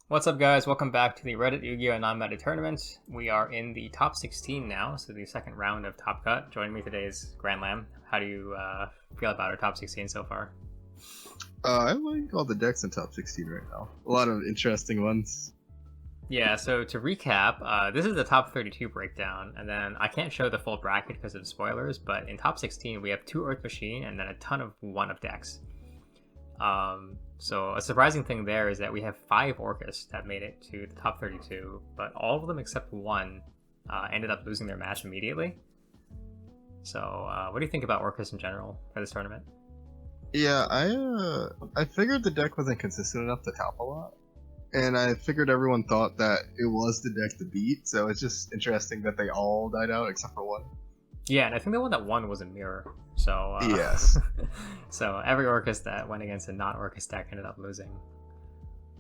What's up, guys? Welcome back to the Reddit Yu-Gi-Oh! Non-Meta Tournament. We are in the top 16 now, so the second round of Top Cut. Joining me today is Grand Lamb. How do you feel about our top 16 so far? I like all the decks in top 16 right now. A lot of interesting ones. Yeah, so to recap, this is the top 32 breakdown, and then I can't show the full bracket because of spoilers, but in top 16 we have 2 Earth Machine and then a ton of 1 of decks. So a surprising thing there is that we have 5 Orcus that made it to the top 32, but all of them except 1 ended up losing their match immediately. So what do you think about Orcus in general for this tournament? Yeah, I figured the deck wasn't consistent enough to top a lot, and I figured everyone thought that it was the deck to beat. So it's just interesting that they all died out except for 1. Yeah, and I think the one that won was a mirror. So yes. So every Orcus that went against a non-Orcus deck ended up losing.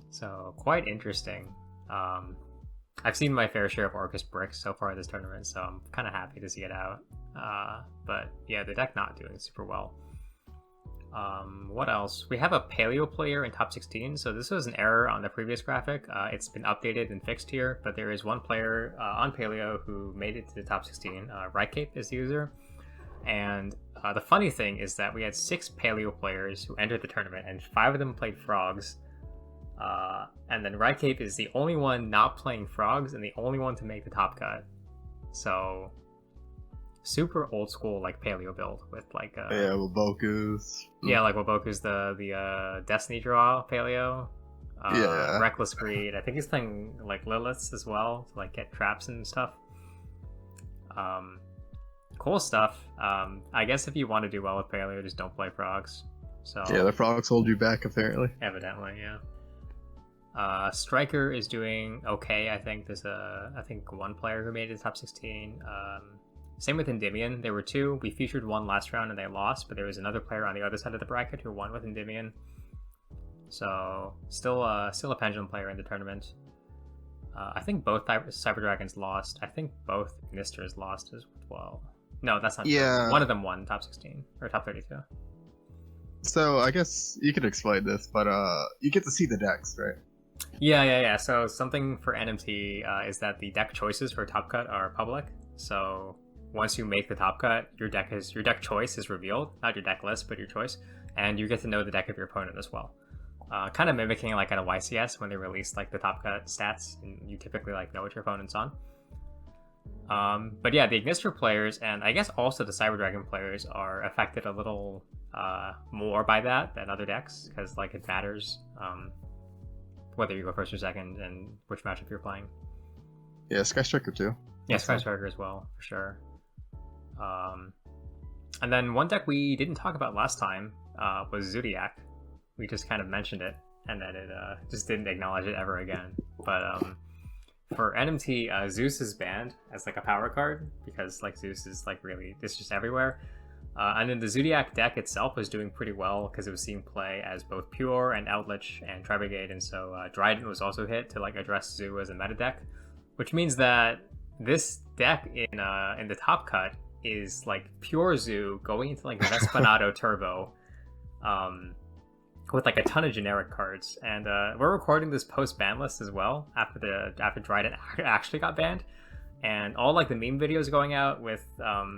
So quite interesting. I've seen my fair share of Orcus bricks so far this tournament, so I'm kind of happy to see it out. But yeah, the deck not doing super well. What else? We have a Paleo player in top 16, so this was an error on the previous graphic. It's been updated and fixed here, but there is one player on Paleo who made it to the top 16. Rycape is the user. And the funny thing is that we had 6 Paleo players who entered the tournament, and 5 of them played Frogs. And then Rycape is the only one not playing Frogs and the only one to make the top cut. So super old school like Paleo build with like Waboku's. Yeah, like Waboku's the Destiny draw Paleo. Reckless Greed. I think he's playing like Liliths as well to like get traps and stuff. Cool stuff. I guess if you want to do well with Paleo, just don't play Frogs. So yeah, the Frogs hold you back apparently. Evidently, yeah. Striker is doing okay. I think there's I think 1 player who made it to top 16. Same with Endymion. There were 2. We featured 1 last round and they lost, but there was another player on the other side of the bracket who won with Endymion. So still a Pendulum player in the tournament. I think both Cyber Dragons lost. I think both Misters lost as well. No, that's not true. One of them won top 16 or top 32. So I guess you could explain this, but you get to see the decks, right? Yeah. So something for NMT is that the deck choices for Top Cut are public. So once you make the Top Cut, your deck choice is revealed, not your deck list, but your choice, and you get to know the deck of your opponent as well. Kind of mimicking like at a YCS when they release like the Top Cut stats, and you typically like know what your opponent's on. But yeah, the Ignister players and I guess also the Cyber Dragon players are affected a little more by that than other decks because like it matters whether you go first or second and which matchup you're playing. Yeah, Sky Striker too. Yeah, Sky Striker as well for sure. And then one deck we didn't talk about last time was Zodiac. We just kind of mentioned it and then it just didn't acknowledge it ever again. But for NMT, Zeus is banned as like a power card because like Zeus is like really it's just everywhere. And then the Zodiac deck itself was doing pretty well because it was seeing play as both Pure and Outlich and Tri-Brigade, and so Dryden was also hit to like address Zoo as a meta deck, which means that this deck in the Top Cut is like Pure Zoo going into like Vespanado Turbo, with like a ton of generic cards, and we're recording this post ban list as well after Dryden actually got banned. And all like the meme videos going out with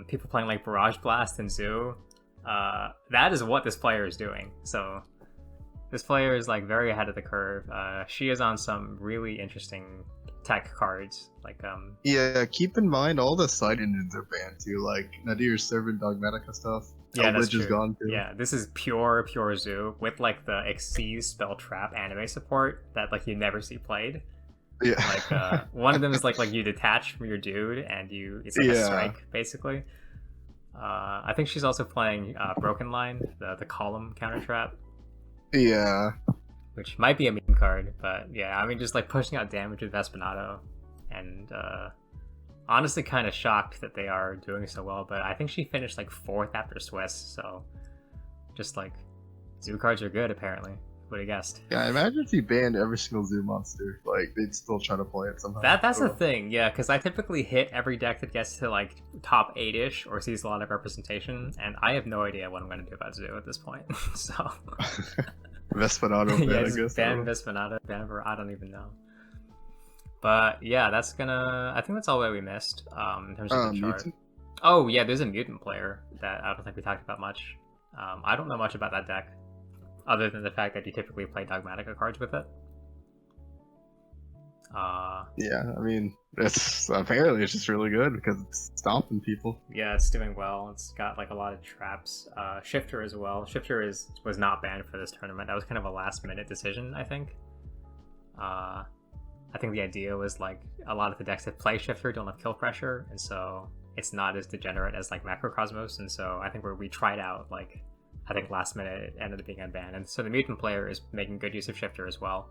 people playing like Barrage Blast and Zoo, that is what this player is doing. So this player is like very ahead of the curve. She is on some really interesting tech cards. Like yeah, keep in mind all the side engines are banned too, like Nadir's Servant Dogmatica stuff. Yeah, that's true. Is gone too. Yeah, this is pure Zoo with like the Xyz Spell Trap anime support that like you never see played. Yeah. Like one of them is like you detach from your dude and it's like a strike basically. I think she's also playing Broken Line, the column counter trap. Yeah. Which might be a meme card, but yeah, I mean just like pushing out damage with Vespanado, and honestly kind of shocked that they are doing so well. But I think she finished like 4th after Swiss, so just like Zoo cards are good apparently. Would have guessed. Yeah, imagine if you banned every single Zoo monster. Like, they'd still try to play it somehow. That's the thing, yeah, because I typically hit every deck that gets to, like, top 8-ish or sees a lot of representation, and I have no idea what I'm going to do about Zoo at this point, so... Vespinato ban, Yeah, I just guess. ban Vespinato, I don't even know. But yeah, I think that's all that we missed in terms of the chart. Mutant? Oh yeah, there's a mutant player that I don't think we talked about much. I don't know much about that deck, other than the fact that you typically play Dogmatica cards with it. Yeah, I mean, it's apparently it's just really good because it's stomping people. Yeah, it's doing well. It's got like a lot of traps. Shifter as well. Shifter was not banned for this tournament. That was kind of a last minute decision, I think. I think the idea was like a lot of the decks that play Shifter don't have kill pressure, and so it's not as degenerate as like Macrocosmos. And so I think we tried out like I think last minute it ended up being unbanned, and so the mutant player is making good use of Shifter as well.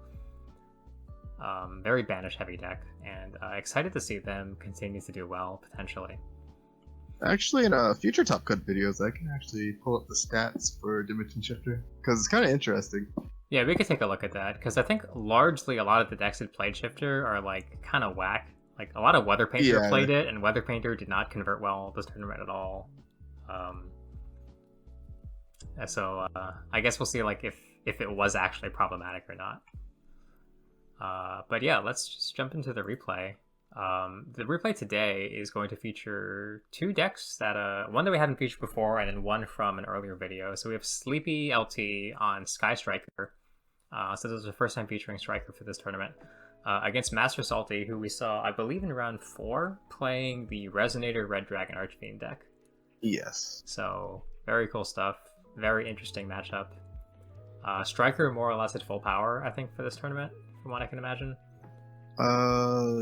Very banish heavy deck, and excited to see them continue to do well potentially. Actually, in future Top Cut videos, I can actually pull up the stats for Dimension Shifter because it's kind of interesting. Yeah, we could take a look at that, because I think largely a lot of the decks that played Shifter are like kind of whack. Like a lot of Weather Painter played it, and Weather Painter did not convert well this tournament at all. So I guess we'll see like if it was actually problematic or not. But yeah, let's just jump into the replay. The replay today is going to feature two decks that one that we haven't featured before, and then one from an earlier video. So we have Sleepy LT on Sky Striker. So this is the first time featuring Striker for this tournament. Against Master Salty, who we saw, I believe, in round 4, playing the Resonator Red Dragon Archfiend deck. Yes. So very cool stuff. Very interesting matchup. Striker more or less at full power, I think, for this tournament, from what I can imagine.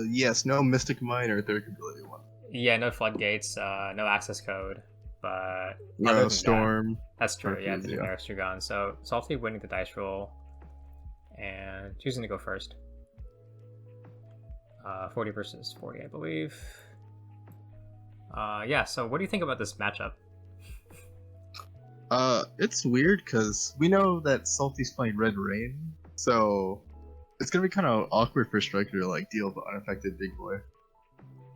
Yes, no Mystic Mine or Third Ability one. Yeah, no floodgates, no access code, but no storm. That's true. Yeah, the generics are gone. So Salty winning the dice roll and choosing to go first. 40 versus 40, I believe. Yeah. So what do you think about this matchup? It's weird because we know that Salty's playing Red Rain, so it's gonna be kind of awkward for Striker to like deal with the unaffected big boy.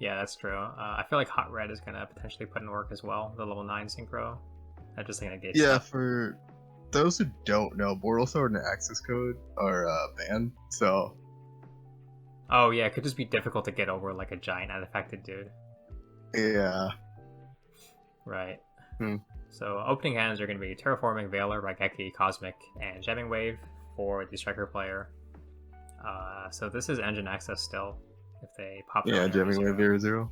Yeah, that's true. I feel like Hot Red is gonna potentially put in work as well. The level 9 synchro. That's just gonna get. Yeah, for those who don't know, Bortle Sword and Access Code are banned. So. Oh yeah, it could just be difficult to get over like a giant unaffected dude. Yeah. Right. So opening hands are going to be Terraforming, Veiler, Raigeki, Cosmic, and Jamming Wave for the Striker player. So this is engine access still, if they pop. Yeah, Jamming Wave 0/0.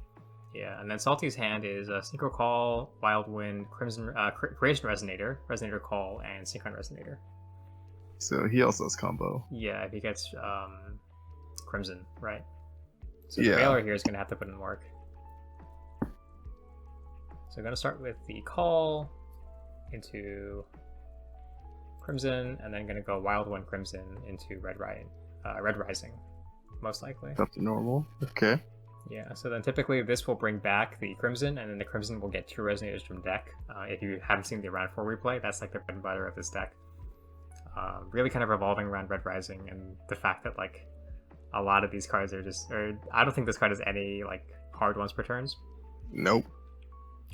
Yeah, and then Salty's hand is Synchro Call, Wild Wind, Crimson, Creation Resonator, Resonator Call, and Synchron Resonator. So he also has combo. Yeah, if he gets Crimson, right? So the Veiler here is going to have to put in work. So I'm going to start with the Call into Crimson, and then going to go Wild Wind Crimson into Red Rising, most likely. That's normal. Okay. Yeah, so then typically this will bring back the Crimson, and then the Crimson will get 2 Resonators from deck. If you haven't seen the round 4 replay, that's like the bread and butter of this deck. Really kind of revolving around Red Rising, and the fact that like a lot of these cards are I don't think this card has any like hard ones per turns. Nope.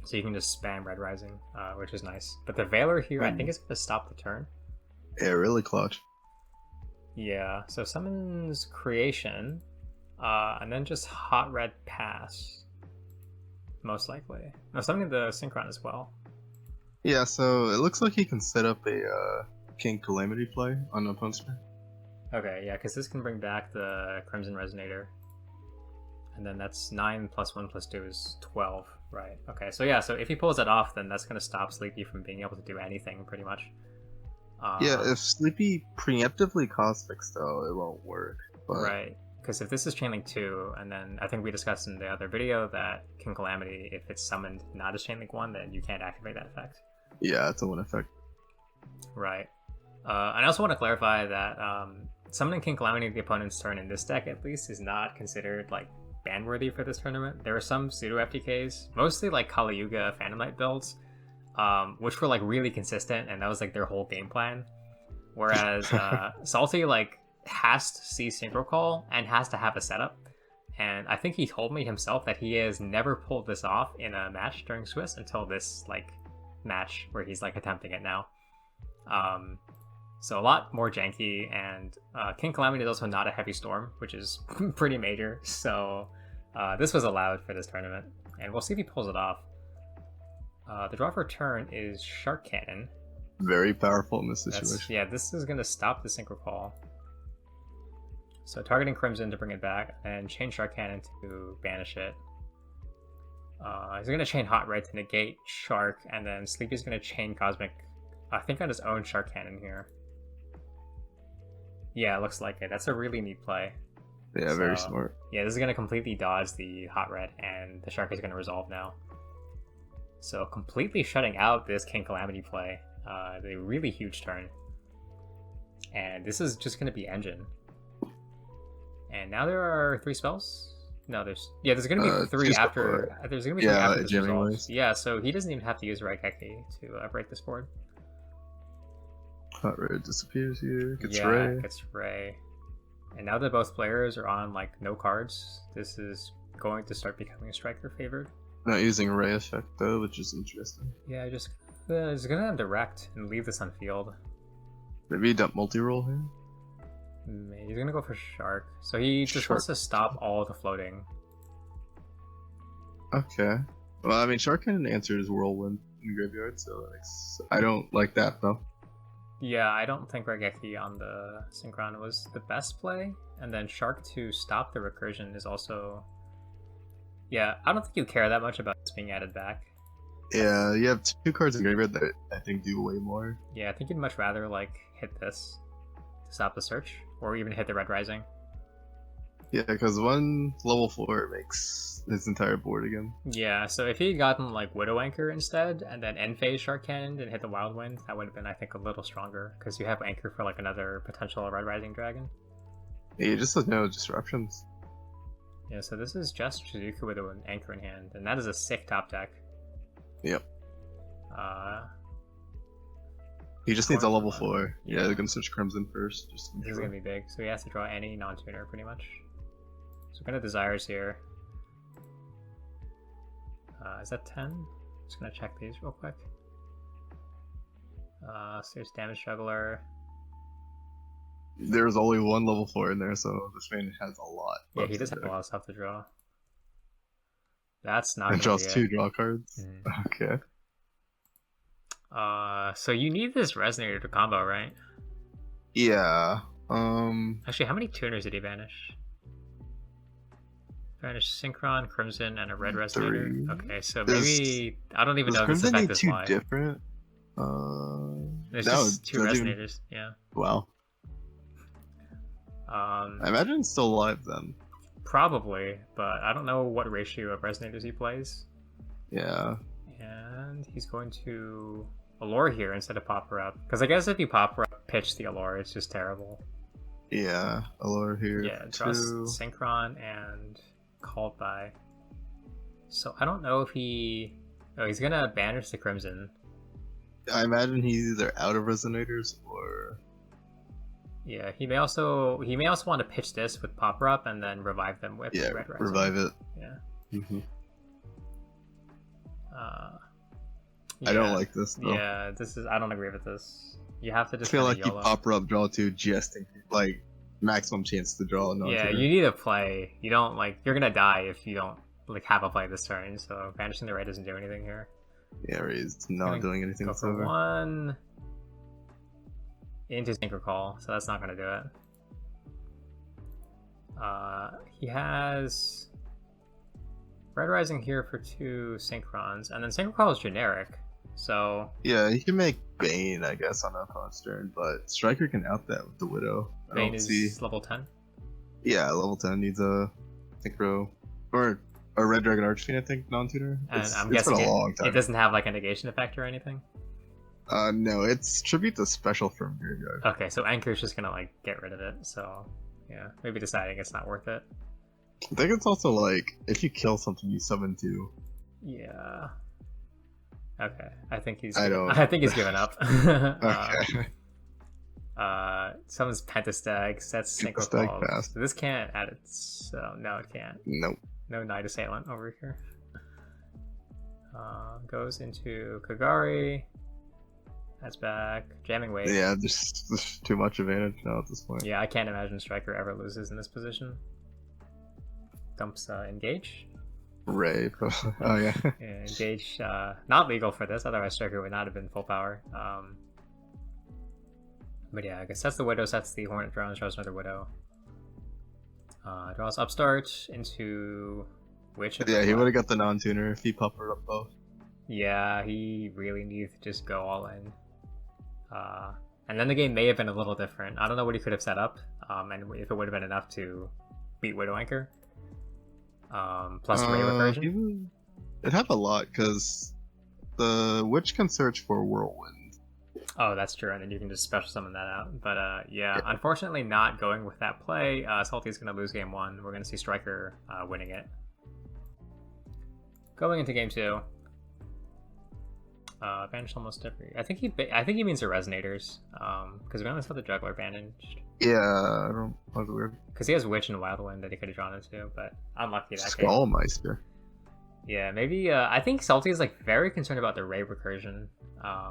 So you can just spam Red Rising, which is nice. But the Veiler here, I think, is going to stop the turn. Yeah, really clutch. Yeah, so summons Creation, and then just Hot Red Pass, most likely. No, summoning the Synchron as well. Yeah, so it looks like he can set up a King Calamity play on the opponent's turn. Okay, yeah, because this can bring back the Crimson Resonator. And then that's 9 plus 1 plus 2 is 12, right? Okay, so yeah, so if he pulls that off, then that's going to stop Sleepy from being able to do anything, pretty much. Yeah, if Sleepy preemptively Cosmics, though, it won't work. But... Right, because if this is Chainlink 2, and then I think we discussed in the other video that King Calamity, if it's summoned not as Chainlink 1, then you can't activate that effect. Yeah, it's a 1 effect. Right. And I also want to clarify that summoning King Calamity at the opponent's turn in this deck, at least, is not considered, like, ban-worthy for this tournament. There are some pseudo-FTKs, mostly, like, Kali Yuga Phantom Knight builds, which were like really consistent, and that was like their whole game plan. Whereas Salty like has to see Synchro Call and has to have a setup, and I think he told me himself that he has never pulled this off in a match during Swiss until this like match where he's like attempting it now. So a lot more janky, and King Calamity is also not a heavy storm, which is pretty major. So this was allowed for this tournament, and we'll see if he pulls it off. The draw for turn is Shark Cannon. Very powerful in this situation. Yeah, this is going to stop the Synchro Call. So targeting Crimson to bring it back, and chain Shark Cannon to banish it. He's going to chain Hot Red to negate Shark, and then Sleepy's going to chain Cosmic, I think on his own Shark Cannon here. Yeah, it looks like it. That's a really neat play. Yeah, So, very smart. Yeah, this is going to completely dodge the Hot Red, and the Shark is going to resolve now. So completely shutting out this King Calamity play. The really huge turn. And this is just going to be Engine. And now there are 3 spells? No, there's going to be 3 after. There's going to be 3 after this resolves. Yeah, so he doesn't even have to use Raigeki to break this board. Hot Red disappears here. Gets Yeah, Ray. gets Ray. And now that both players are on like no cards, this is going to start becoming a striker favored. Not using Ray effect though, which is interesting. Yeah, just gonna direct and leave this on field. Maybe dump multi-roll here. Maybe he's gonna go for Shark. So he just wants to stop all the floating. Okay. Well, I mean, Shark Cannon answers Whirlwind in graveyard, so I don't like that though. Yeah, I don't think Raigeki on the Synchron was the best play. And then Shark to stop the recursion is also... Yeah, I don't think you care that much about this being added back. Yeah, you have 2 cards in graveyard that I think do way more. Yeah, I think you'd much rather like hit this to stop the search, or even hit the Red Rising. Yeah, because one level 4 makes his entire board again. Yeah, so if he had gotten like Widow Anchor instead, and then end phase Shark Cannon and hit the Wild Wind, that would have been, I think, a little stronger, because you have Anchor for like another potential Red Rising Dragon. Yeah, you just let no disruptions. Yeah, so this is just Shizuku with an Anchor in hand, and that is a sick top deck. Yep. He just needs a level 4. Yeah, they're gonna switch Crimson first. Just this is gonna be big, so he has to draw any non-tuner pretty much. So we're gonna Desires here. Is that 10? Just gonna check these real quick. So there's Damage Juggler. There's only one level 4 in there, so this man has a lot. Yeah, he does have a lot of stuff to draw. That's not and gonna draws be 2 it. draw cards. Okay. So you need this Resonator to combo, right? Yeah. Actually, how many tuners did he banish? Banish Synchron, Crimson, and a red Resonator. 3. Okay, so maybe I don't even know if this Crimson effect need is 2 live. different? There's no, just 2 doesn't Resonators. even... Yeah. Wow. I imagine it's still live then. Probably, but I don't know what ratio of Resonators he plays. Yeah. And he's going to Allure here instead of Pop Her Up. Because I guess if you Pop Her Up, pitch the Allure, it's just terrible. Yeah, Allure here. Yeah, draws Synchron and Called By. So I don't know if he... Oh, he's gonna banish the Crimson. I imagine he's either out of Resonators or... Yeah, he may also want to pitch this with Pop Her Up and then revive them with Red Rising. Revive it. Yeah. Mm-hmm. Yeah. I don't like this though. Yeah, I don't agree with this. You have to just I feel like YOLO. you Pop Her Up, draw 2, just like maximum chance to draw a Yeah, you need a play. You don't you're gonna die if you don't have a play this turn. So banishing the red doesn't do anything here. Yeah, he's not doing anything Go for whatsoever. 1 into Synchro Call, so that's not gonna do it. He has Red Rising here for 2 Synchrons, and then Synchro Call is generic, so... Yeah, he can make Bane, I guess, on opponent's turn, but Striker can out that with the Widow. Bane is level 10? Yeah, level 10 needs a Synchro, or a Red Dragon Archfiend, I think, non-tuner. And I'm guessing been a long time. it doesn't have a negation effect or anything? No, it's tribute to special from graveyard. Okay, so Anchor's just gonna get rid of it, so... Yeah, maybe deciding it's not worth it. I think it's also if you kill something, you summon 2. Yeah. Okay, I think he's given up. Okay. Summons Pentastag, sets Synchro Pentastag Calls. fast. So this can't add it, so no, it can't. Nope. No Night Assailant over here. Goes into Kagari, That's back. Jamming wave. Yeah, there's too much advantage now at this point. Yeah, I can't imagine Striker ever loses in this position. Dumps engage. Ray. Oh yeah. Yeah, engage. Not legal for this, otherwise Striker would not have been full power. But yeah, I guess that's the Widow, sets the Hornet drone, draws another Widow. Draws Upstart into Witch. Yeah, he would have got the non-tuner if he puppered up both. Yeah, he really needs to just go all in. And then the game may have been a little different. I don't know what he could have set up, and if it would have been enough to beat Widow Anchor. Plus Ray recursion. It had a lot, because the Witch can search for Whirlwind. Oh, that's true, and then you can just special summon that out. But yeah, unfortunately not going with that play. Salty's going to lose game 1. We're going to see Striker winning it. Going into game 2. Banished almost every... I think he means the Resonators, because we only saw the Juggler banished. Yeah, I don't... That's weird. Because he has Witch and Wildwind that he could have drawn into, but unlucky that game. Skullmeister. Yeah, maybe... I think Salty is like very concerned about the Ray recursion.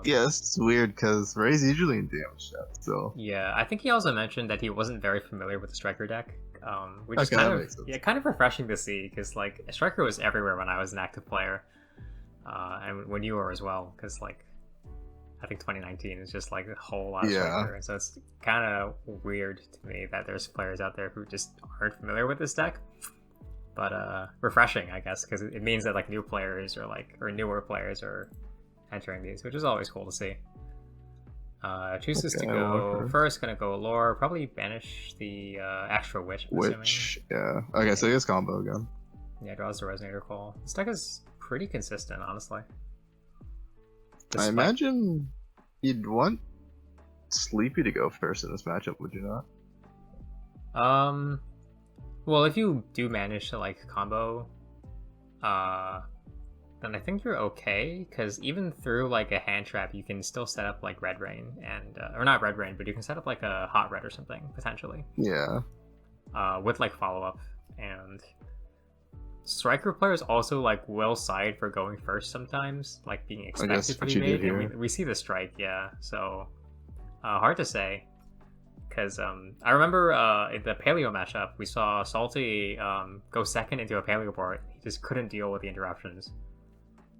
Yeah, it's weird, because Ray's usually in damage depth, so... Yeah, I think he also mentioned that he wasn't very familiar with the Striker deck, which is kind of refreshing to see, because like Striker was everywhere when I was an active player. And when you were as well, because like I think 2019 is just like a whole lot of Striker, and so it's kind of weird to me that there's players out there who just aren't familiar with this deck. But refreshing, I guess, because it means that like new players or newer players are entering these, which is always cool to see. Chooses to go first, gonna go Lore, probably banish the extra Witch. Yeah. Okay, so he has combo again. Yeah, draws the Resonator Call. This deck is pretty consistent, honestly. I imagine you'd want Sleepy to go first in this matchup, would you not? Well, if you do manage to like combo, then I think you're okay, because even through like a hand trap, you can still set up like Red Rain and or not Red Rain, but you can set up like a Hot Red or something potentially. Yeah. With like follow up, and Striker players also like will side for going first sometimes, like being expected to be made. And we see the strike, yeah. So hard to say, because I remember in the Paleo matchup we saw Salty go second into a Paleo board. He just couldn't deal with the interruptions.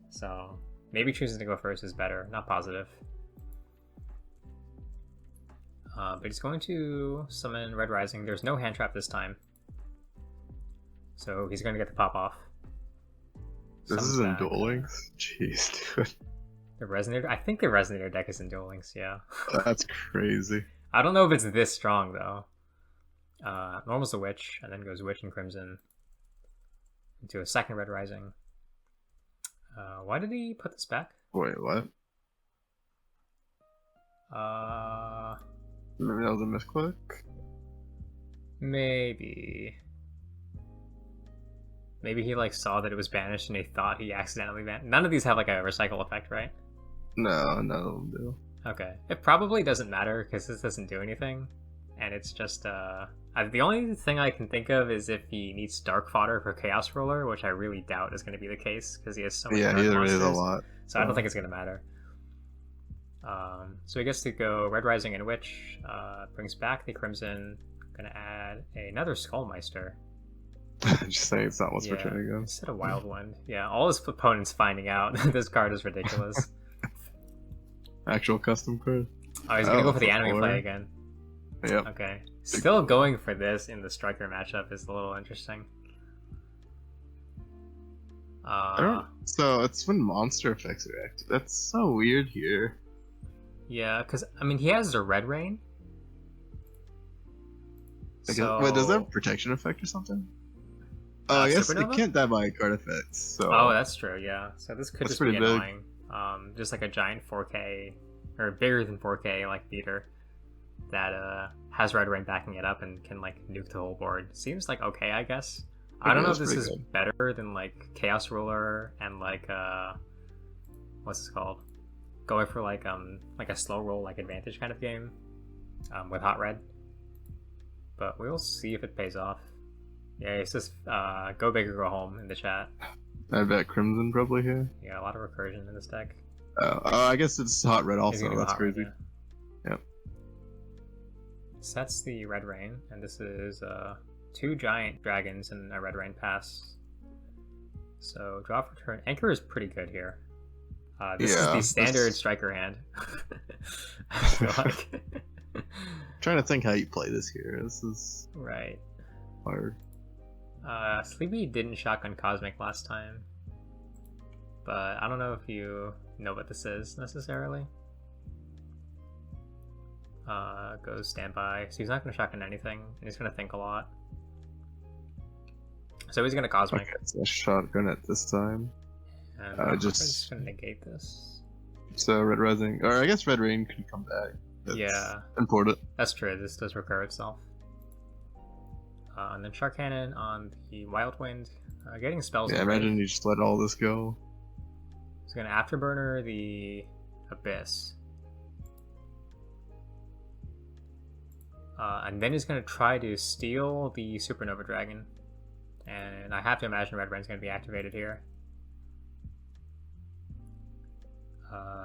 So maybe choosing to go first is better. Not positive. But he's going to summon Red Rising. There's no hand trap this time, so he's going to get the pop off. This is in Duel Links? Jeez, dude. The Resonator? I think the Resonator deck is in Duel Links, yeah. That's crazy. I don't know if it's this strong, though. Normal's the Witch, and then goes Witch and Crimson into a second Red Rising. Why did he put this back? Wait, what? Maybe that was a misclick? Maybe he like saw that it was banished and he thought he accidentally banished. None of these have like a recycle effect, right? No, none of them do. Okay. It probably doesn't matter because this doesn't do anything. And it's just, the only thing I can think of is if he needs Dark Fodder for Chaos Ruler, which I really doubt is going to be the case because he has so many dark monsters. Is a lot. So I don't think it's going to matter. So he gets to go Red Rising and Witch, brings back the Crimson, going to add another Skullmeister. Just saying it's not what's returning again. Instead of Wildwind. Yeah, all his opponents finding out this card is ridiculous. Actual custom card. Oh, he's going to go for the anime play again. Yep. Okay. Still going for this in the Striker matchup is a little interesting. So it's when monster effects are active. That's so weird here. Yeah, because, I mean, he has a Red Rain. So... Wait, does that have protection effect or something? I guess Supernova? It can't die by card effects. So... Oh, that's true, yeah. So this could just be annoying. Just like a giant 4K, or bigger than 4K, like, beater that has Red Rain backing it up and can, like, nuke the whole board. Seems like okay, I guess. I don't know if this is better than, like, Chaos Ruler and, like, what's this called? Going for, like a slow roll, like, advantage kind of game with Hot Red. But we'll see if it pays off. Yeah, it's just go big or go home in the chat. I bet Crimson probably here. Yeah, a lot of recursion in this deck. I guess it's hot red He's also. gonna go That's hot red, crazy. yeah. Yep. So that's the red rain, and this is 2 giant dragons and a red rain pass. So draw for turn. Anchor is pretty good here. This is the standard striker hand. I feel like. Trying to think how you play this here. This is right. hard. Sleepy didn't shotgun Cosmic last time, but I don't know if you know what this is necessarily. Goes standby, so he's not going to shotgun anything, and he's going to think a lot. So he's going to Cosmic. Okay, it's a shotgun at this time. And I'm just going to negate this. So red rising, or I guess red rain could come back. That's yeah, important. That's true. This does recur itself. And then Shark Cannon on the Wild Wind, getting spells. Yeah, imagine you just let all this go. He's going to Afterburner the Abyss. And then he's going to try to steal the Supernova Dragon. And I have to imagine Red Rain's going to be activated here.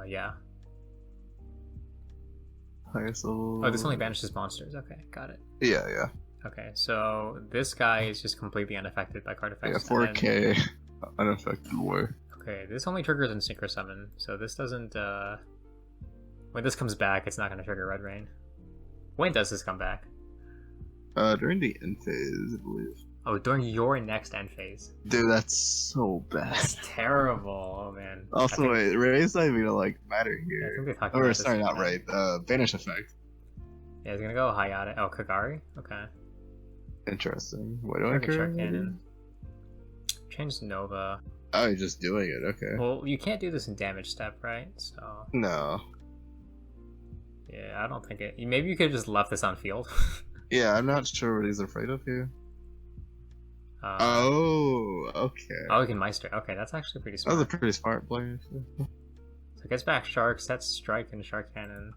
Yeah. Oh, this only banishes monsters. Okay, got it. Yeah, yeah. Okay, so this guy is just completely unaffected by card effects. Yeah, 4K then... unaffected war. Okay, this only triggers in Synchro Summon, so this doesn't, when this comes back, it's not going to trigger Red Rain. When does this come back? During the end phase, I believe. Oh, during your next end phase. Dude, that's so bad. That's terrible, oh man. Also, wait, Ray's not even gonna, like, matter here. Or, sorry, not Ray, Banish Effect. Yeah, he's gonna go Hayate. Oh, Kagari? Okay. Interesting. What do I care? Change Nova. Oh, you're just doing it, okay. Well, you can't do this in damage step, right? So. No. Yeah, I don't think it. Maybe you could have just left this on field. Yeah, I'm not sure what he's afraid of here. Oh, okay. Oh, he can Meister. Okay, that's actually pretty smart. That was a pretty smart play. So it gets back Shark, sets Strike and Shark Cannon.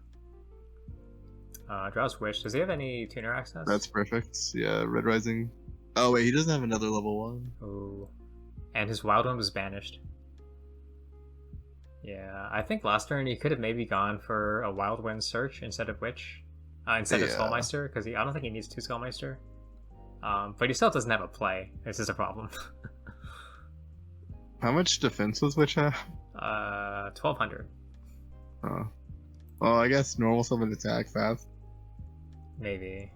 Draws Wish. Does he have any tuner access? That's perfect. Yeah, Red Rising. Oh wait, he doesn't have another level 1. Ooh. And his Wild One was banished. Yeah, I think last turn he could have maybe gone for a Wild Wind Search instead of Witch. Instead of Skullmeister, because I don't think he needs 2 Skullmeister. But he still doesn't have a play. This is a problem. How much defense was Witch have? 1200. Oh. Well, I guess normal summon attack fast. Maybe.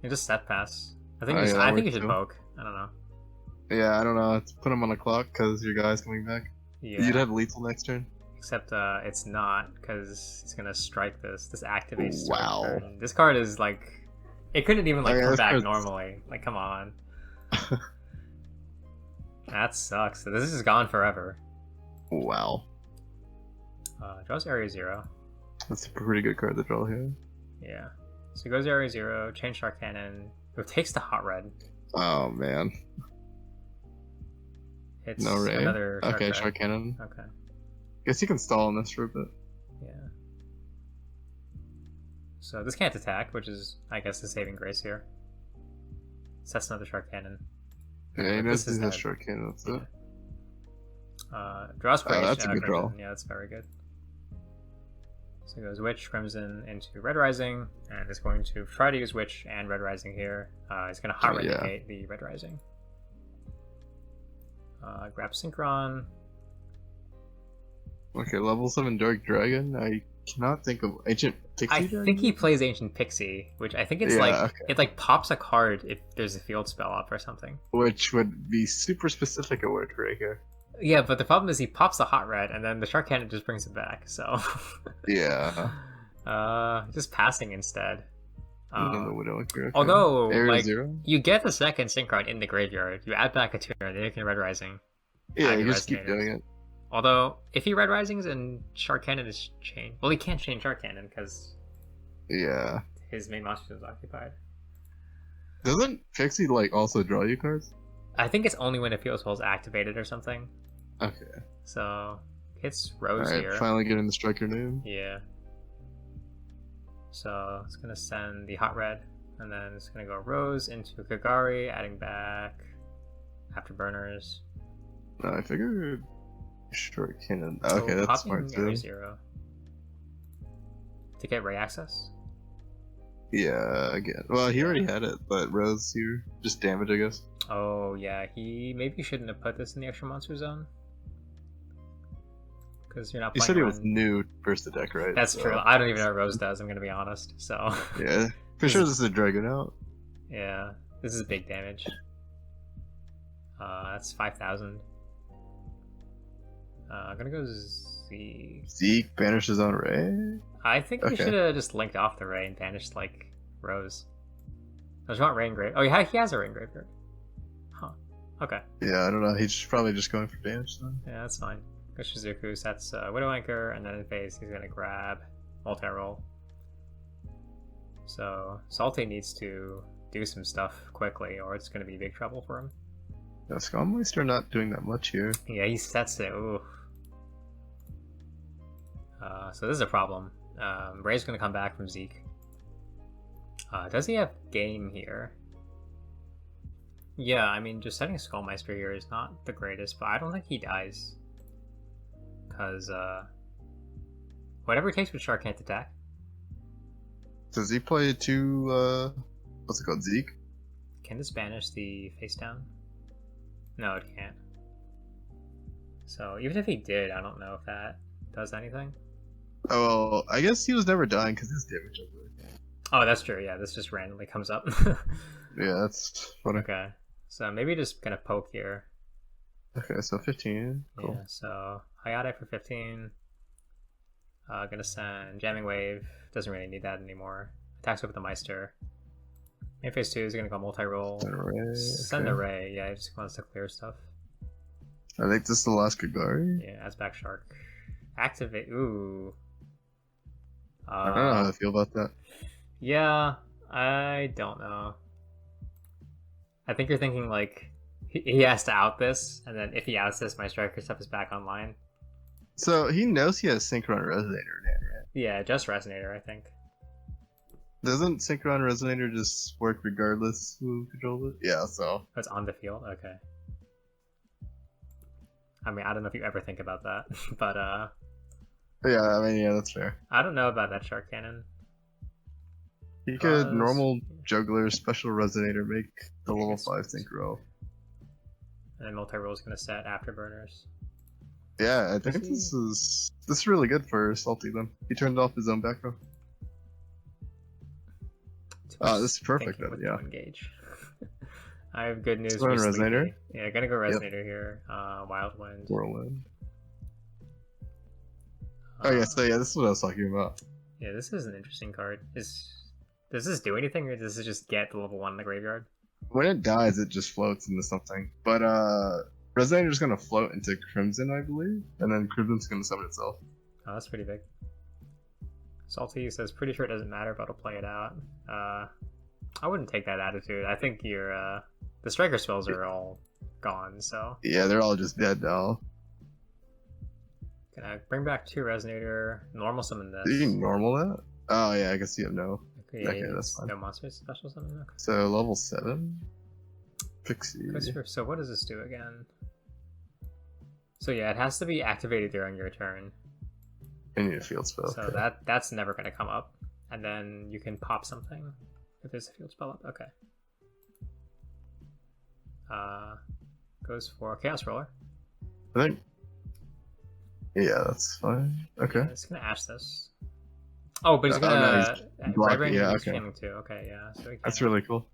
You just set pass. I think you should poke. I don't know. Yeah, I don't know. Let's put him on the clock because your guy's coming back. Yeah. You'd have lethal next turn. Except it's not, because he's gonna strike this. This activates. Wow. This card is like, it couldn't even like come back normally. Like, come on. That sucks. So this is gone forever. Wow. Draws Area 0. That's a pretty good card to draw here. Yeah. So he goes Area 0, change Shark Cannon. It takes the hot red. Oh man. It's no Ray. Another Shark okay, red. Shark Cannon. Okay. Guess you can stall on this for a bit. Yeah. So this can't attack, which is, I guess, the saving grace here. Sets another Shark Cannon. Yeah, he knows he has Shark Cannon, that's it. Draws Crimson. That's a good draw. Yeah, that's very good. So he goes Witch, Crimson into Red Rising, and is going to try to use Witch and Red Rising here. He's going to hot Renegade the Red Rising. Grab Synchron. Okay, level 7 Dark Dragon. I cannot think of Ancient Pixie. I think he plays Ancient Pixie, which I think it's it like pops a card if there's a field spell up or something. Which would be super specific at work right here. Yeah, but the problem is he pops the hot red and then the Shark Cannon just brings it back. So yeah. Just passing instead. Okay. Although, Area like, 0? you get the second Synchron in the graveyard, you add back a tuner, then you can Red Rising. Yeah, you just keep doing it. Although, if he Red Risings and Shark Cannon is chained, well, he can't chain Shark Cannon because his main monster is occupied. Doesn't Pixie like also draw you cards? I think it's only when a field spell is activated or something. Okay. So hits Rose Alright, here. Finally getting the striker name. Yeah. So it's gonna send the hot red, and then it's gonna go Rose into Kagari, adding back Afterburners. I figured Short cannon. Okay, that's smart popping every too. 0 to get ray access. Yeah, again. Well, he already had it, but Rose here. Just damage, I guess. Oh yeah, he maybe shouldn't have put this in the extra monster zone. Because you're not He playing said he around... was new first the deck, right? That's So, true. I don't even know what Rose does, I'm gonna be honest. So yeah. For sure this is a Dragon out. yeah, this is big damage. That's 5,000. I'm gonna go Zeke. Zeke banishes on Ray? I think we Okay. should have just linked off the Ray and banished, like, Rose. I just want Ray and Grave. Oh, yeah, he has a Ray and Graveyard. Huh. Okay. Yeah, I don't know. He's probably just going for damage then. Yeah, that's fine. Go Shizuku, sets Widow Anchor, and then in phase he's gonna grab multi-roll. So, Salty needs to do some stuff quickly, or it's gonna be big trouble for him. Yeah, Skullmeister not doing that much here. Yeah, he sets it. Ooh. So this is a problem. Ray's gonna come back from Zeke. Does he have game here? Yeah, I mean, just setting Skullmeister here is not the greatest, but I don't think he dies. Because, whatever it takes with Shark can't attack. Does he play two, what's it called, Zeke? Can this banish the face down? No, it can't. So, even if he did, I don't know if that does anything. Oh, well, I guess he was never dying because his damage over. Oh, that's true, yeah, this just randomly comes up. Yeah, that's funny. Okay, so maybe just gonna poke here. Okay, so 15. Cool. Yeah, so Hayate for 15. Gonna send Jamming Wave. Doesn't really need that anymore. Attacks with the Meister. Main phase 2 is gonna go multi-roll. Send a Ray. Yeah, he just wants to clear stuff. I think this is the last Kagari. Yeah, adds back Shark. Activate. Ooh. I don't know how I feel about that. Yeah, I don't know. I think you're thinking like he has to out this, and then if he outs this, my striker stuff is back online. So he knows he has Synchron Resonator in hand, right? Yeah, just Resonator, I think. Doesn't Synchron Resonator just work regardless who controls it? Yeah, so. It's on the field? Okay. I mean, I don't know if you ever think about that, but Yeah, I mean, yeah, that's fair. I don't know about that Shark Cannon. He could normal Juggler, Special Resonator, make the level 5 Synchro. And then multi-roll is going to set Afterburners. Yeah, I think this is really good for Salty then. He turned off his own back row. This is perfect then, yeah. Engage. I have good news. For Resonator? Yeah, gonna go Resonator here. Wild Wind. Whirlwind. Oh yeah, so yeah, this is what I was talking about. Yeah, this is an interesting card. Does this do anything, or does it just get the level 1 in the graveyard? When it dies, it just floats into something. But Resonator's gonna float into Crimson, I believe, and then Crimson's gonna summon itself. Oh, that's pretty big. Salty says, pretty sure it doesn't matter, but I'll play it out. I wouldn't take that attitude. I think the striker spells are all gone, so... Yeah, they're all just dead now. Can I bring back 2 Resonator, normal summon this? You can normal that? Oh yeah, I guess you have no. Okay, Okay, that's fine. No monsters, special summon? Okay. So level 7? Pixie. So what does this do again? So yeah, it has to be activated during your turn. I need a field spell. So that's never going to come up. And then you can pop something if there's a field spell up. Okay. Goes for Chaos Roller. I think. Yeah, that's fine. Okay. Yeah, it's going to ash this. Oh, but he's going to... block it, yeah, okay. Too. Okay, yeah. So That's really cool.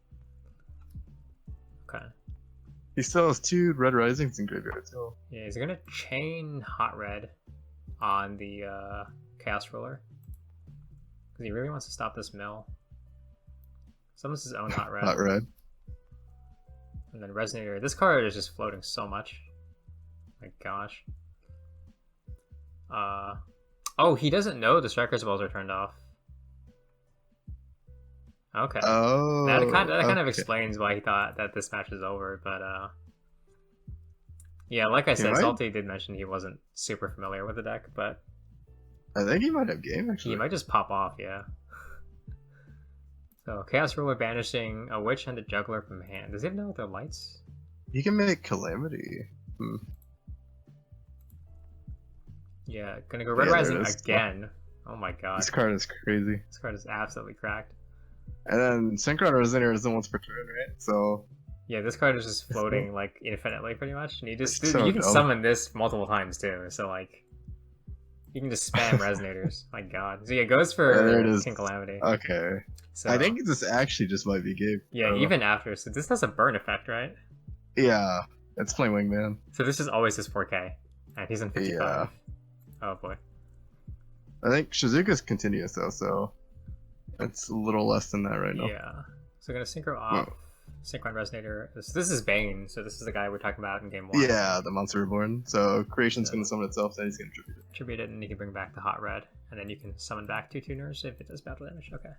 Okay. He still has 2 Red Risings in graveyard too. Yeah, he's going to chain Hot Red on the Chaos Roller. Because he really wants to stop this mill. Summons his own Hot Red. Hot Red. And then Resonator. This card is just floating so much. My gosh. Oh, he doesn't know the striker spells are turned off. Okay. Oh. That kind of explains why he thought that this match is over, but yeah, like I said, Salty did mention he wasn't super familiar with the deck, but I think he might have game actually. He might just pop off, yeah. So Chaos Ruler banishing a Witch and a Juggler from hand. Does he know their lights? He can make Calamity. Yeah, gonna go Red Yeah, there Rising it is. again. Oh my god. This card is crazy. This card is absolutely cracked. And then Synchron Resonator is the once per turn, right? So Yeah, this card is just floating like infinitely, pretty much. And you just It's so you can dumb. summon this multiple times too. So like, you can just spam resonators. My god. So yeah, it goes for there it is. King Calamity. Okay. So I think this actually just might be game. yeah, even after. So this does a burn effect, right? Yeah, it's playing Wingman. So this is always his 4K, and he's in 55. Yeah. Oh boy. I think Shizuka's continuous though, so it's a little less than that right now. Yeah. So we're gonna synchro off. Synchron Resonator. This is Bane, so this is the guy we're talking about in game 1. Yeah, the Monster Reborn. So Creation's gonna summon itself, then he's gonna tribute it. Tribute it, and you can bring back the Hot Red, and then you can summon back 2 tuners if it does battle damage. Okay.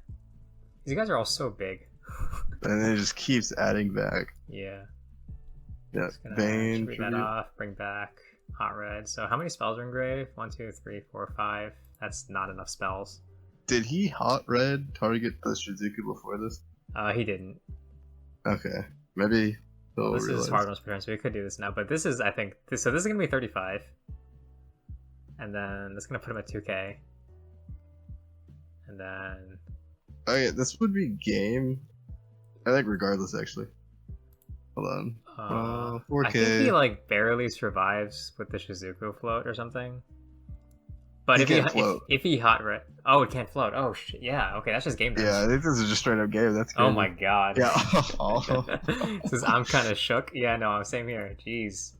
These guys are all so big. And then it just keeps adding back. Yeah. Yeah, Just gonna Bane, tribute that tribute. off, bring back Hot Red. So how many spells are in grave? 1, 2, 3, 4, 5. That's not enough spells. Did he Hot Red target the Shizuku before this? He didn't. Okay, maybe he'll This realize. is hard most per turn, so we could do this now. But this is, I think, so this is gonna be 35, and then that's gonna put him at 2K, and then Okay, this would be game. I think regardless, actually. Hold on. I 4K. think he like barely survives with the Shizuku float or something. But He if can't he float. if he hot red, oh, it can't float. Oh shit, yeah. Okay, that's just game damage. Yeah, I think this is just straight up game. That's Oh crazy. my god. Yeah. Says I'm kind of shook. Yeah, no, same here. Jeez.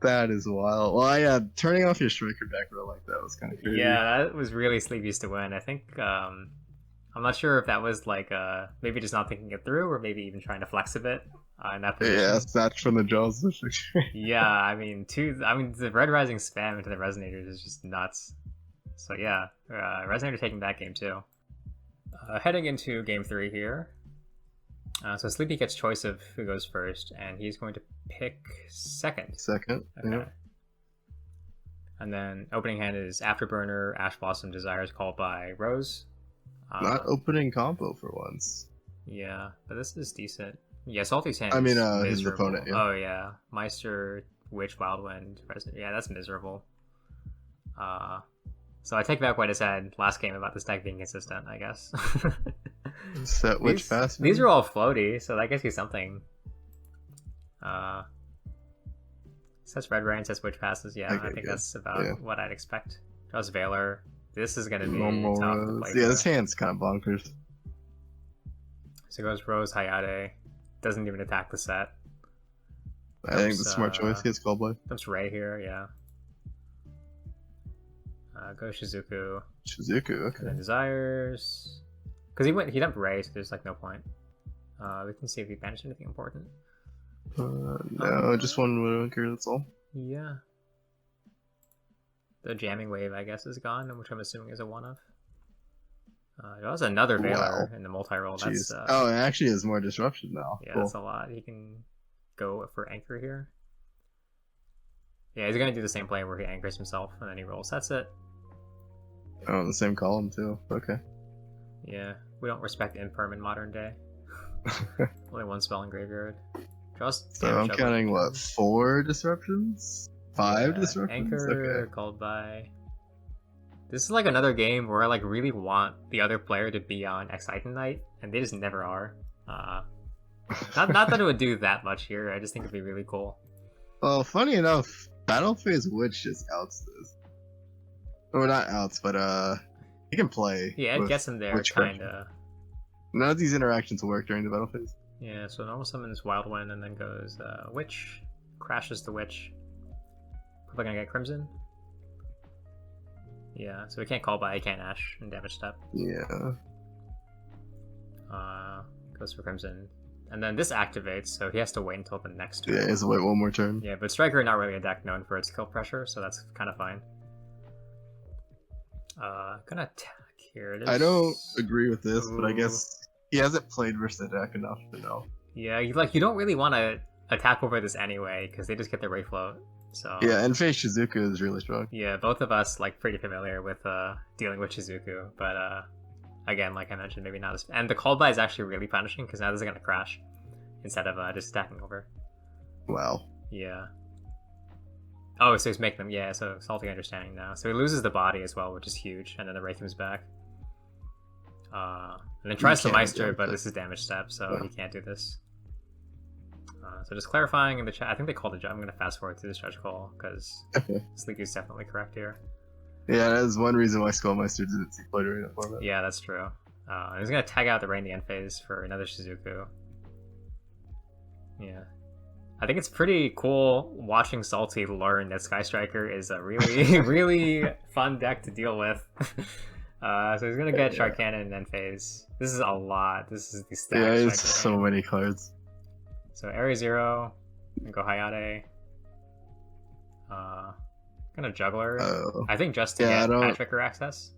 That is wild. Well, yeah, turning off your striker deck row like that was kind of crazy. Yeah, that was really Sleepy's to win. I think I'm not sure if that was like maybe just not thinking it through, or maybe even trying to flex a bit in that position. Yeah, that's from the jaws of the Yeah, I mean the Red Rising spam into the Resonators is just nuts. So yeah, Resonator taking that game too. Heading into game 3 here. So Sleepy gets choice of who goes first, and he's going to pick second. Second. Okay. Yeah. And then opening hand is Afterburner, Ash Blossom, Desires called by Rose. Not opening combo for once. Yeah, but this is decent. Yeah, Salty's hand. I mean, is his miserable. opponent, yeah. Oh yeah, Meister, Witch, Wildwind, Resident. Yeah, that's miserable. So I take back what I said last game about this deck being consistent, I guess. Set which pass? These are all floaty, so that gives you something. Sets Red Rain, sets Witch passes. Yeah, Okay, I think good. that's about Yeah. what I'd expect. Draws Valor. This is gonna be normal tough to Rose. play Yeah, through. this hand's kind of bonkers. So it goes Rose, Hayate. Doesn't even attack the set. I think the Oops, smart choice. He has Callblade. Dumps Ray here, yeah. Go Shizuku. Shizuku, And then okay. Desires. Because he dumped Ray, so there's like no point. We can see if he banished anything important. No, just one Widowmaker, that's all. Yeah. The jamming wave, I guess, is gone, which I'm assuming is a one of. There was another Valor Wow. in the multi-roll. Jeez. That's Oh, it actually has more disruption now. yeah, Cool. that's a lot. He can go for anchor here. Yeah, he's gonna do the same play where he anchors himself and then he rolls. That's it. Oh, the same column too. Okay. Yeah, we don't respect imperm in modern day. Only one spell in graveyard. Draws So damage I'm up counting with- what, 4 disruptions? 5 Yeah, disruptions? Anchor Okay. called by. This is like another game where I like really want the other player to be on Exciting Night, and they just never are. Not that it would do that much here. I just think it'd be really cool. Well, funny enough, Battle Phase Witch just outs this. Or not outs, but he can play. Yeah, it with gets him there, Witch kind of. None of these interactions work during the battle phase. Yeah, so normal summons Wildwind and then goes Witch, crashes the Witch. Probably gonna get Crimson. Yeah, so we can't call by, he can't Ash and damage step. Yeah. Goes for Crimson. And then this activates, so he has to wait until the next turn. Yeah, he has to wait one more turn. Yeah, but Striker not really a deck known for its kill pressure, so that's kind of fine. Gonna attack here. I don't agree with this, but I Ooh. guess he hasn't played versus the deck enough to know. Yeah, you don't really want to attack over this anyway, because they just get their Ray Float. So Yeah, and Face Shizuku is really strong. yeah, both of us like pretty familiar with dealing with Shizuku, but again, like I mentioned, maybe not as. And the call by is actually really punishing because now this is gonna crash instead of just stacking over. Wow. Yeah. Oh, so he's making them. Yeah, so Salty understanding now. So he loses the body as well, which is huge, and then the Wraith comes back. And then tries to Meister, but this is damage step, so he can't do this. So just clarifying in the chat, I think they called a judge. I'm going to fast forward through the judge call, because Sleeky is definitely correct here. Yeah, that is one reason why Skullmeister didn't see play during that format. Yeah, that's true. He's going to tag out the Rain the end phase for another Shizuku. Yeah. I think it's pretty cool watching Salty learn that Sky Striker is a really, really fun deck to deal with. So he's going to get Shark Cannon and end phase. This is a lot. This is the stack. Yeah, it's so many cards. So Area 0, and go Hayate. Gonna Juggler. I think just to get Patricker access.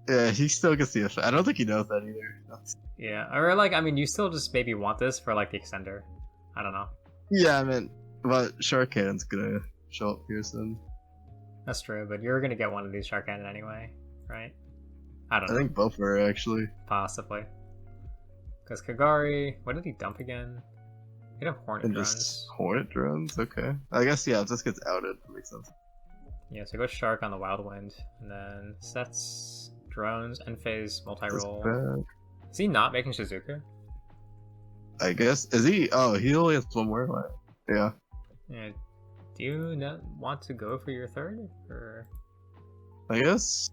Yeah, he still gets the effect. I don't think he knows that either. Yeah, or like, I mean, you still just maybe want this for like the extender. I don't know. Yeah, I mean, but Shark Cannon's gonna show up here soon. That's true, but you're gonna get one of these Shark Cannon anyway, right? I don't know. I think both were actually. Possibly. Because Kagari, what did he dump again? He had Hornet Drones. Just Hornet Drones? Okay. I guess, yeah, if this gets outed, it makes sense. Yeah, so go Shark on the Wild Wind, and then sets drones, end phase, multi-roll. Is he not making Shizuku? I guess. Is he? Oh, he only has one more life. Yeah. Yeah. Do you not want to go for your third? Or... I guess.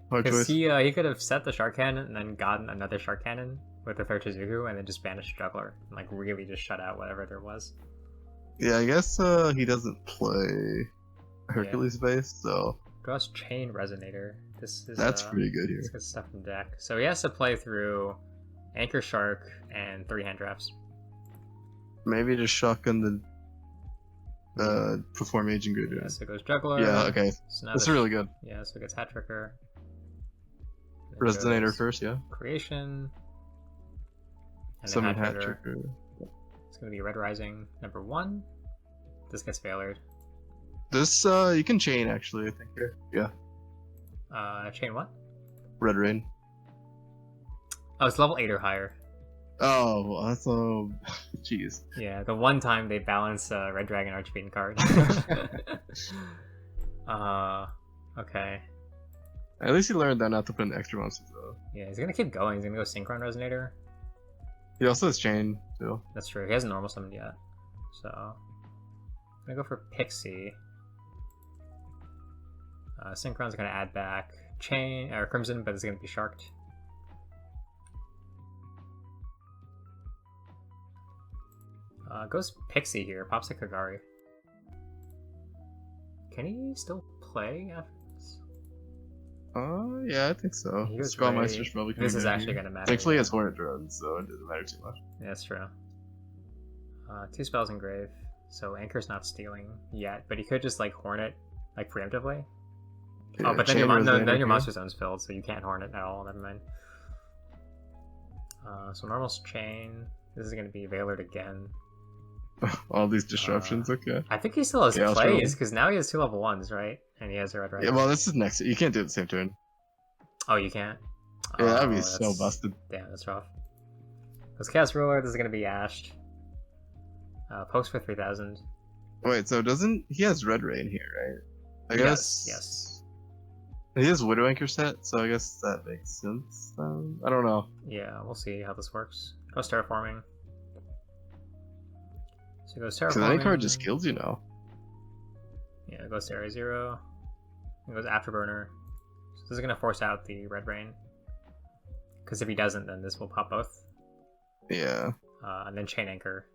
Because he could have set the Shark Cannon and then gotten another Shark Cannon with the third Shizuku and then just banished Juggler and like really just shut out whatever there was. Yeah, I guess he doesn't play Hercules base, so draws Chain Resonator. That's pretty good here. This good stuff from deck. So he has to play through Anchor Shark and 3 hand drafts. Maybe just shotgun the Perform Agent Graveyard. Yeah, so it goes Juggler. Yeah, okay. So now that's really good. Yeah, so it gets Hat Tricker. Resonator first, yeah. Creation. And Summon Hat Hat Tricker. Tricker. It's going to be Red Rising number 1. This gets failured. This, you can chain actually, I think here. Yeah. Chain what? Red Rain. Oh, it's level 8 or higher. Oh, that's jeez. Yeah, the one time they balance Red Dragon Archfiend card. Okay. At least he learned that not to put in extra monsters though. Yeah, he's gonna keep going. He's gonna go Synchron Resonator. He also has chain too. That's true. He hasn't normal summoned yet. So I'm gonna go for Pixie. Synchron's gonna add back Chain or Crimson, but it's gonna be Sharked. Goes Pixie here. Pops a Kagari. Can he still play after this? Yeah, I think so. Skullmeister's probably this is actually gonna matter. Thankfully, he has Hornet Drones, so it doesn't matter too much. Yeah, that's true. 2 spells engrave, so Anchor's not stealing yet, but he could just like Hornet like preemptively. Yeah, but then your monster zone's filled, so you can't Hornet at all. Never mind. So normal's Chain. This is gonna be Veilered again. All these disruptions, okay. I think he still has plays, because now he has 2 level 1s, right? And he has a Red Rising. Yeah, well, this is next. You can't do it the same turn. Oh, you can't? Yeah, that'd be so busted. Damn, that's rough. Let's cast Ruler. This is going to be Ashed. Post for 3,000. Wait, so doesn't... He has Red Rain here, right? I guess... Yes. He has Widow Anchor set, so I guess that makes sense. I don't know. Yeah, we'll see how this works. Goes Terraforming. So it goes Terraforming. Because any card just kills you now. Yeah, it goes to Area 0. It goes Afterburner. So this is going to force out the Red Rain. Because if he doesn't, then this will pop both. Yeah. And then Chain Anchor.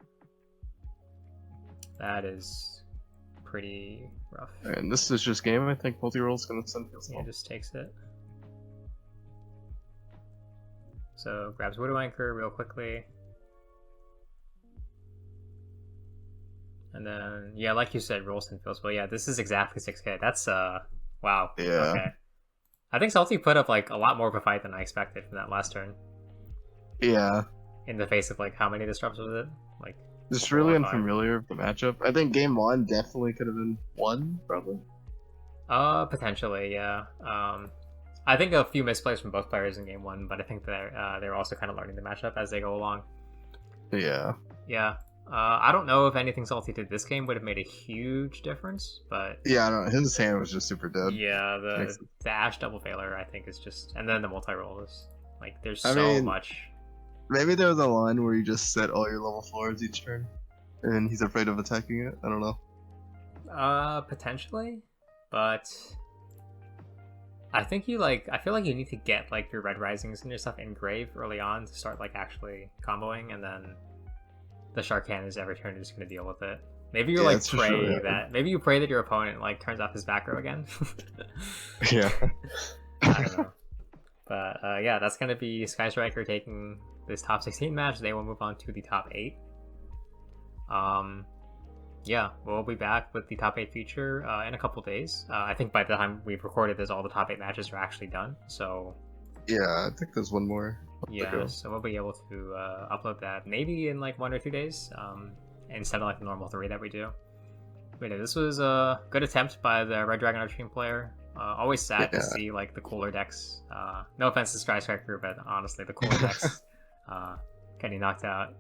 That is pretty rough. And this is just game, I think. Multi-roll's going to send kills. Yeah, just takes it. So grabs Widow Anchor real quickly. And then, yeah, like you said, rolls and fills. Well, yeah, this is exactly 6k. That's, wow. Yeah. Okay. I think Salty put up, like, a lot more of a fight than I expected from that last turn. Yeah. In the face of, like, how many disrupts was it? Like, just really unfamiliar with the matchup. I think game 1 definitely could have been 1, probably. Potentially, yeah. I think a few misplays from both players in game 1, but I think they're also kind of learning the matchup as they go along. Yeah. Yeah. I don't know if anything Salty did this game would have made a huge difference, but Yeah, I don't know. His hand was just super dead. yeah, Makes the Ash double failure I think is just, and then the multi-roll is like there's I so mean, much. Maybe there was a line where you just set all your level 4s each turn, and he's afraid of attacking it. I don't know. Potentially, but I think I feel like you need to get like your Red Risings and your stuff in grave early on to start like actually comboing, and then the Shark Cannons every turn is just gonna deal with it. Maybe you like pray sure, that maybe you pray that your opponent like turns off his back row again. Yeah. I don't know. But yeah, that's gonna be Sky Striker taking this top 16 match. They will move on to the top 8. Yeah, we'll be back with the top 8 feature in a couple days. I think by the time we've recorded this, all the top 8 matches are actually done. So Yeah, I think there's one more. yeah, so we'll be able to upload that maybe in like 1 or 2 days, instead of like the normal 3 that we do. But yeah, this was a good attempt by the Red Dragon Archfiend player. Always sad to see like the cooler decks. No offense to Sky Striker, but honestly, the cooler decks getting knocked out.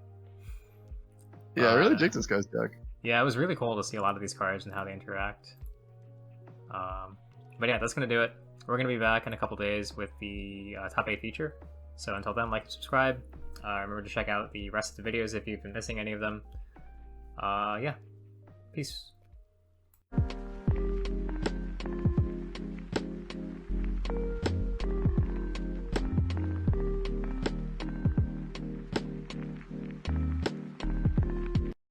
Yeah, I really dig this guy's deck. Yeah, it was really cool to see a lot of these cards and how they interact. But yeah, that's going to do it. We're going to be back in a couple days with the top 8 feature. So until then, like and subscribe. Remember to check out the rest of the videos if you've been missing any of them. Yeah. Peace.